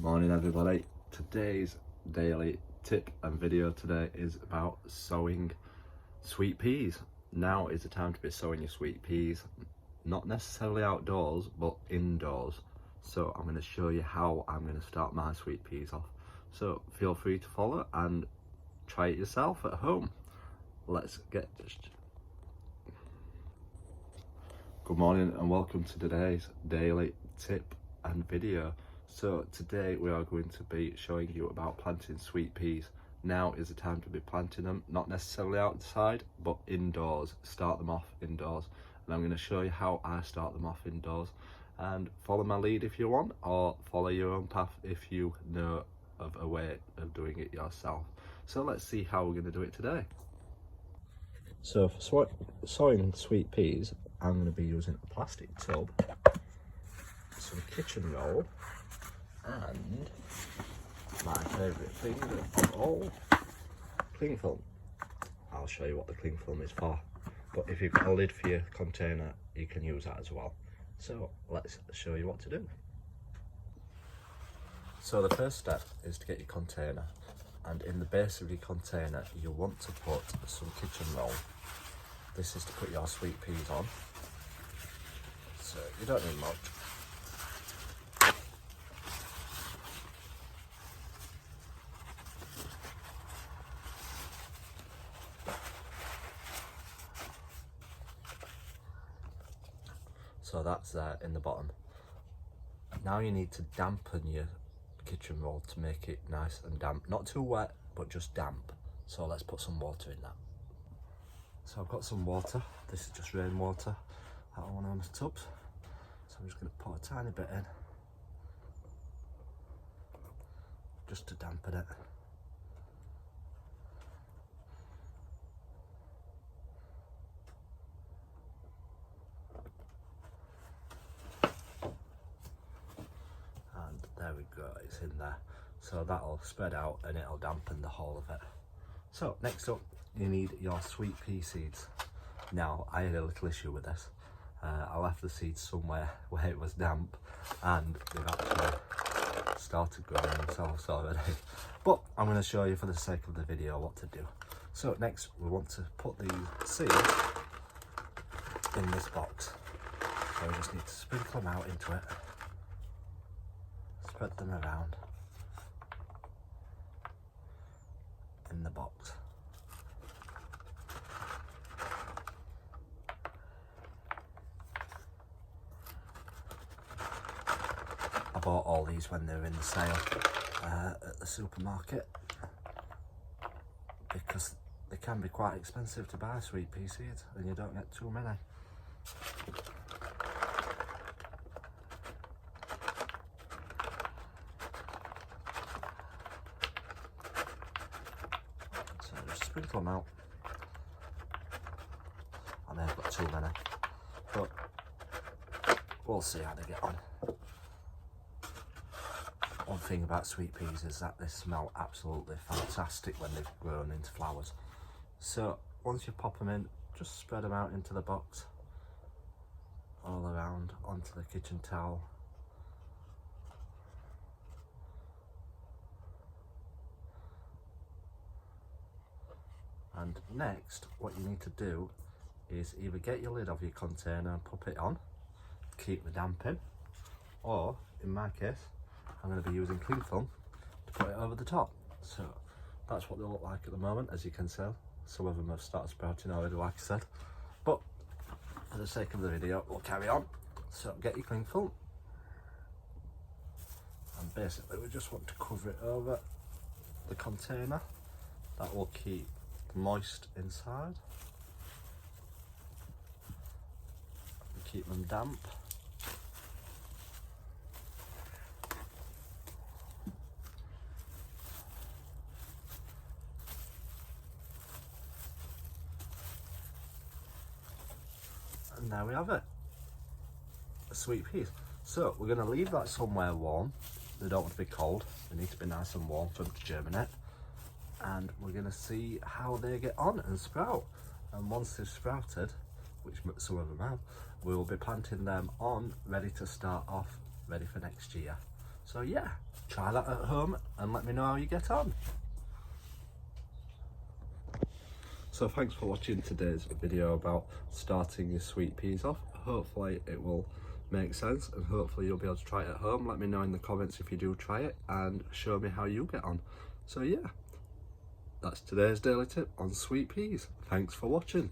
Morning everybody. Today's daily tip and video today is about sowing sweet peas. Now is the time to be sowing your sweet peas, not necessarily outdoors but indoors. So I'm going to show you how I'm going to start my sweet peas off. So feel free to follow and try it yourself at home. Let's get Good morning and welcome to today's daily tip and video. So today we are going to be showing you about planting sweet peas. Now is the time to be planting them, not necessarily outside but indoors. Start them off indoors, and I'm going to show you how I start them off indoors. And follow my lead if you want, or follow your own path if you know of a way of doing it yourself. So let's see how we're going to do it today. So for sowing sweet peas, I'm going to be using a plastic tub, some kitchen roll, and my favourite thing of all, cling film. I'll show you what the cling film is for, but if you've got a lid for your container, you can use that as well. So let's show you what to do. So the first step is to get your container, and in the base of your container you want to put some kitchen roll. This is to put your sweet peas on, so you don't need much. So that's there in the bottom. Now you need to dampen your kitchen roll to make it nice and damp. Not too wet, but just damp. So let's put some water in that. So I've got some water. This is just rainwater out of one of the tubs. So I'm just going to put a tiny bit in, just to dampen it. There we go, it's in there. So that'll spread out and it'll dampen the whole of it. So next up, you need your sweet pea seeds. Now, I had a little issue with this. I left the seeds somewhere where it was damp, and they've actually started growing themselves already. But I'm going to show you for the sake of the video what to do. So next, we want to put the seeds in this box. So we just need to sprinkle them out into it. Spread them around in the box. I bought all these when they were in the sale at the supermarket, because they can be quite expensive to buy sweet pea seeds and you don't get too many. Sprinkle them out. I may have got too many, but we'll see how they get on. One thing about sweet peas is that they smell absolutely fantastic when they've grown into flowers. So once you pop them in, just spread them out into the box, all around onto the kitchen towel. And next, what you need to do is either get your lid off your container and pop it on, keep the damp in, or in my case, I'm going to be using cling film to put it over the top. So that's what they look like at the moment, as you can see. Some of them have started sprouting already, like I said. But for the sake of the video, we'll carry on. So get your cling film, and basically we just want to cover it over the container. That will keep moist inside and keep them damp. And there we have it, a sweet peas. So we're going to leave that somewhere warm. They don't want to be cold, they need to be nice and warm for them to germinate. And we're going to see how they get on and sprout. And once they've sprouted, which some of them have, we will be planting them on, ready to start off, ready for next year. So yeah, try that at home and let me know how you get on. So thanks for watching today's video about starting your sweet peas off. Hopefully it will make sense and hopefully you'll be able to try it at home. Let me know in the comments if you do try it and show me how you get on. So yeah, that's today's daily tip on sweet peas. Thanks for watching.